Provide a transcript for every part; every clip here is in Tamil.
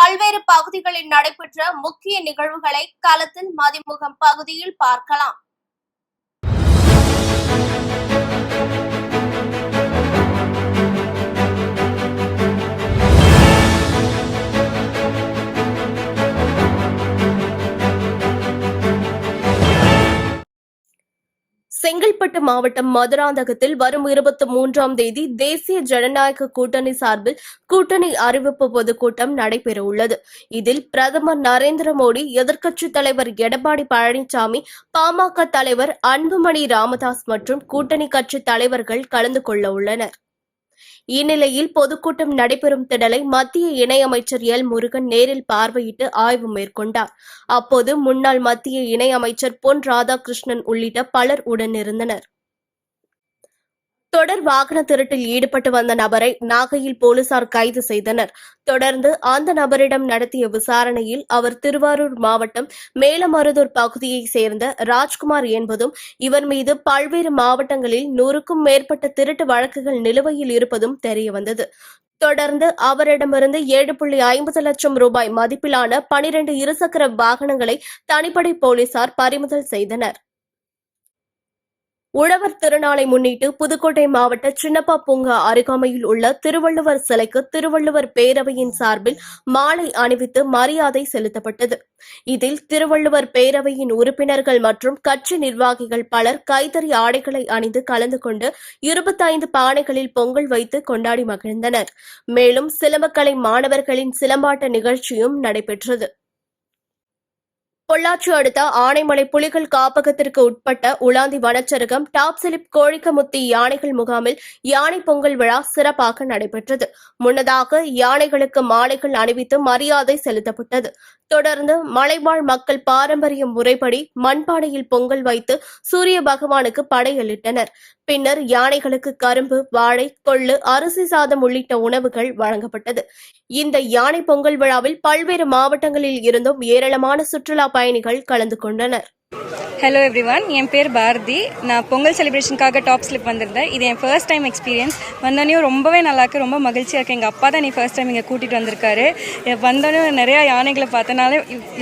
பல்வேறு பகுதிகளில் நடைபெற்ற முக்கிய நிகழ்வுகளை களத்தில் மதிமுகம் பகுதியில் பார்க்கலாம். செங்கல்பட்டு மாவட்டம் மதுராந்தகத்தில் வரும் 23ஆம் தேதி தேசிய ஜனநாயக கூட்டணி சார்பில் கூட்டணி அறிவிப்பு பொதுக்கூட்டம் நடைபெறவுள்ளது. இதில் பிரதமர் நரேந்திர மோடி, எதிர்க்கட்சித் தலைவர் எடப்பாடி பழனிசாமி, பாமக தலைவர் அன்புமணி ராமதாஸ் மற்றும் கூட்டணி கட்சித் தலைவர்கள் கலந்து கொள்ள உள்ளனர். இந்நிலையில் பொதுக்கூட்டம் நடைபெறும் திடலை மத்திய இணையமைச்சர் எல் முருகன் நேரில் பார்வையிட்டு ஆய்வு மேற்கொண்டார். அப்போது முன்னாள் மத்திய இணையமைச்சர் பொன் ராதாகிருஷ்ணன் உள்ளிட்ட பலர் உடனிருந்தனர். தொடர் வாகன திருட்டில் ஈடுபட்டு வந்த நபரை நாகையில் போலீசார் கைது செய்தனர். தொடர்ந்து அந்த நபரிடம் நடத்திய விசாரணையில் அவர் திருவாரூர் மாவட்டம் மேலமருதூர் பகுதியைச் சேர்ந்த ராஜ்குமார் என்பதும், இவர் மீது பல்வேறு மாவட்டங்களில் 100க்கும் மேற்பட்ட திருட்டு வழக்குகள் நிலுவையில் இருப்பதும் தெரியவந்தது. தொடர்ந்து அவரிடமிருந்து 7.50 லட்சம் ரூபாய் மதிப்பிலான 12 இருசக்கர வாகனங்களை தனிப்படை போலீசார் பறிமுதல் செய்தனர். உழவர் திருநாளை முன்னிட்டு புதுக்கோட்டை மாவட்ட சின்னப்பா பூங்கா அருகாமையில் உள்ள திருவள்ளுவர் சிலைக்கு திருவள்ளுவர் பேரவையின் சார்பில் மாலை அணிவித்து மரியாதை செலுத்தப்பட்டது. இதில் திருவள்ளுவர் பேரவையின் உறுப்பினர்கள் மற்றும் கட்சி நிர்வாகிகள் பலர் கைத்தறி ஆடைகளை அணிந்து கலந்து கொண்டு 25 பானைகளில் பொங்கல் வைத்து கொண்டாடி மகிழ்ந்தனர். மேலும் சிலம்பக்கலை மாணவர்களின் சிலம்பாட்ட நிகழ்ச்சியும் நடைபெற்றது. பொள்ளாச்சி அடுத்த ஆனைமலை புலிகள் காப்பகத்திற்கு உட்பட்ட உலாந்தி வனச்சரகம் டாப் சிலிப் கோழிக்கமுத்தி யானைகள் முகாமில் யானை பொங்கல் விழா சிறப்பாக நடைபெற்றது. முன்னதாக யானைகளுக்கு மாலைகள் அணிவித்து மரியாதை செலுத்தப்பட்டது. தொடர்ந்து மலைவாழ் மக்கள் பாரம்பரிய முறைப்படி மண்பானையில் பொங்கல் வைத்து சூரிய பகவானுக்கு படையலிட்டனர். பின்னர் யானைகளுக்கு கரும்பு, வாழை, கொள்ளு, அரிசி சாதம் உள்ளிட்ட உணவுகள் வழங்கப்பட்டது. இந்த யானை பொங்கல் விழாவில் பல்வேறு மாவட்டங்களில் இருந்தும் ஏராளமான சுற்றுலா பயணிகள் கலந்து கொண்டனர். ஹலோ எவ்ரிவான், என் பேர் பாரதி. நான் பொங்கல் செலிப்ரேஷனுக்காக டாப் ஸ்லிப் வந்திருந்தேன். இது என் ஃபர்ஸ்ட் டைம் எக்ஸ்பீரியன்ஸ். வந்தோடனையும் ரொம்பவே நல்லாயிருக்கு, ரொம்ப மகிழ்ச்சியாக இருக்குது. எங்கள் அப்பா தான் நீ ஃபர்ஸ்ட் டைம் இங்கே கூட்டிகிட்டு வந்திருக்காரு. வந்தோடனே நிறையா யானைகளை பார்த்தனால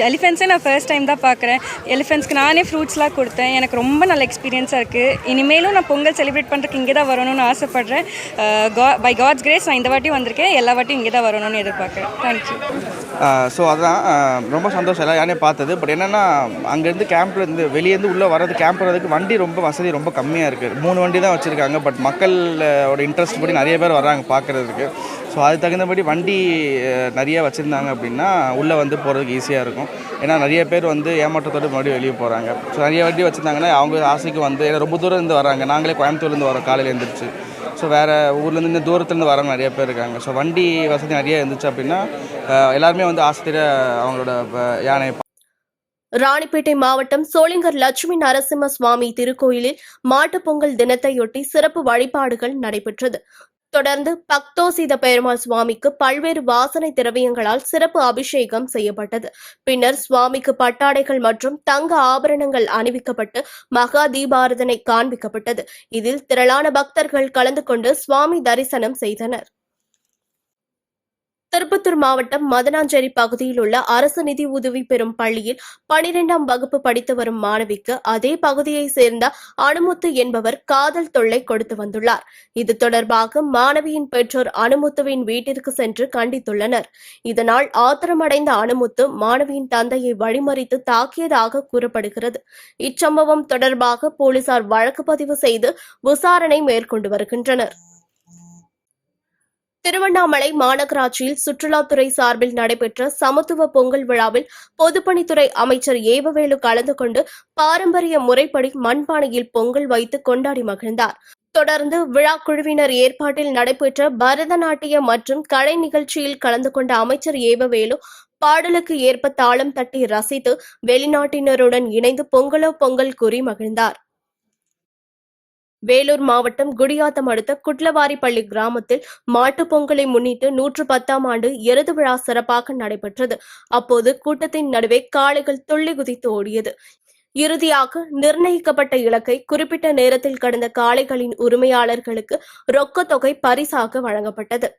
எலிஃபென்ட்ஸே நான் ஃபர்ஸ்ட் டைம் தான் பார்க்குறேன். எலிஃபென்ட்ஸ்க்கு நானே ஃப்ரூட்ஸ்லாம் கொடுத்தேன். எனக்கு ரொம்ப நல்ல எக்ஸ்பீரியன்ஸாக இருக்குது. இனிமேலும் நான் பொங்கல் செலிப்ரேட் பண்ணுறதுக்கு இங்கே தான் வரணும்னு ஆசைப்பட்றேன். பை காட்ஸ் கிரேஸ் நான் இந்த வாட்டி வந்திருக்கேன். எல்லா வாட்டியும் இங்கே தான் வரணும்னு எதிர்பார்க்குறேன். தேங்க்யூ. ஸோ அதுதான் ரொம்ப சந்தோஷம் எல்லாம் யானே பார்த்தது. பட் என்னென்னா அங்கேருந்து கேம்ப்லேருந்து வெளியேருந்து உள்ளே வரது கேம்ப் வரதுக்கு வண்டி ரொம்ப வசதி ரொம்ப கம்மியாக இருக்குது. 3 வண்டி தான் வச்சுருக்காங்க. பட் மக்களோட இன்ட்ரெஸ்ட் படி நிறைய பேர் வர்றாங்க பார்க்குறதுக்கு. ஸோ அதுக்கு தகுந்தபடி வண்டி நிறைய வச்சுருந்தாங்க அப்படின்னா உள்ளே வந்து போகிறதுக்கு ஈஸியாக இருக்கும். ஏன்னா நிறைய பேர் வந்து ஏமாற்றத்தோடு மறுபடியும் வெளியே போகிறாங்க. ஸோ நிறைய வண்டி வச்சுருந்தாங்கன்னா அவங்க ஆசைக்கு வந்து ஏன்னா ரொம்ப தூரம் இருந்து வராங்க. நாங்களே கோயம்புத்தூர்லேருந்து வரோம் காலையில் எழுந்திரிச்சு. ஸோ வேறு ஊர்லேருந்து இந்த தூரத்துலேருந்து வரவங்க நிறைய பேர் இருக்காங்க. ஸோ வண்டி வசதி நிறைய இருந்துச்சு அப்படின்னா எல்லாருமே வந்து ஆசைத்தீர அவங்களோட யானை. ராணிப்பேட்டை மாவட்டம் சோளிங்கர் லட்சுமி நரசிம்ம சுவாமி திருக்கோயிலில் மாட்டுப் பொங்கல் தினத்தையொட்டி சிறப்பு வழிபாடுகள் நடைபெற்றது. தொடர்ந்து பக்தோசித பெருமாள் சுவாமிக்கு பல்வேறு வாசனை திரவியங்களால் சிறப்பு அபிஷேகம் செய்யப்பட்டது. பின்னர் சுவாமிக்கு பட்டாடைகள் மற்றும் தங்க ஆபரணங்கள் அணிவிக்கப்பட்டு மகா தீபாரதனை காண்பிக்கப்பட்டது. இதில் திரளான பக்தர்கள் கலந்து கொண்டு சுவாமி தரிசனம் செய்தனர். திருப்பத்தூர் மாவட்டம் மதனாஞ்சேரி பகுதியில் உள்ள அரசு நிதி உதவி பெறும் பள்ளியில் 12ஆம் வகுப்பு படித்து வரும் மாணவிக்கு அதே பகுதியைச் சேர்ந்த அனுமுத்து என்பவர் காதல் தொல்லை கொடுத்து வந்துள்ளார். இது தொடர்பாக மாணவியின் பெற்றோர் அனுமுத்துவின் வீட்டிற்கு சென்று கண்டித்துள்ளனர். இதனால் ஆத்திரமடைந்த அனுமுத்து மாணவியின் தந்தையை வழிமறித்து தாக்கியதாக கூறப்படுகிறது. இச்சம்பவம் தொடர்பாக போலீசார் வழக்கு பதிவு செய்து விசாரணை மேற்கொண்டு வருகின்றனர். திருவண்ணாமலை மாநகராட்சியில் சுற்றுலாத்துறை சார்பில் நடைபெற்ற சமத்துவ பொங்கல் விழாவில் பொதுப்பணித்துறை அமைச்சர் ஏவவேலு கலந்து கொண்டு பாரம்பரிய முறைப்படி மண்பானையில் பொங்கல் வைத்து கொண்டாடி மகிழ்ந்தார். தொடர்ந்து விழா குழுவினர் ஏற்பாட்டில் நடைபெற்ற பரதநாட்டியம் மற்றும் கலை நிகழ்ச்சியில் கலந்து கொண்ட அமைச்சர் ஏவவேலு பாடலுக்கு ஏற்ப தாளம் தட்டி ரசித்து வெளிநாட்டினருடன் இணைந்து பொங்கலோ பொங்கல் கூறி மகிழ்ந்தார். வேலூர் மாவட்டம் குடியாத்தம் அடுத்த குட்லவாரிப்பள்ளி கிராமத்தில் மாட்டுப் பொங்கலை முன்னிட்டு 110ஆம் ஆண்டு எருது விழா சிறப்பாக நடைபெற்றது. அப்போது கூட்டத்தின் நடுவே காளைகள் துள்ளி குதித்து ஓடியது. இறுதியாக நிர்ணயிக்கப்பட்ட இலக்கை குறிப்பிட்ட நேரத்தில் கடந்த காளைகளின் உரிமையாளர்களுக்கு ரொக்கத் தொகை பரிசாக வழங்கப்பட்டது.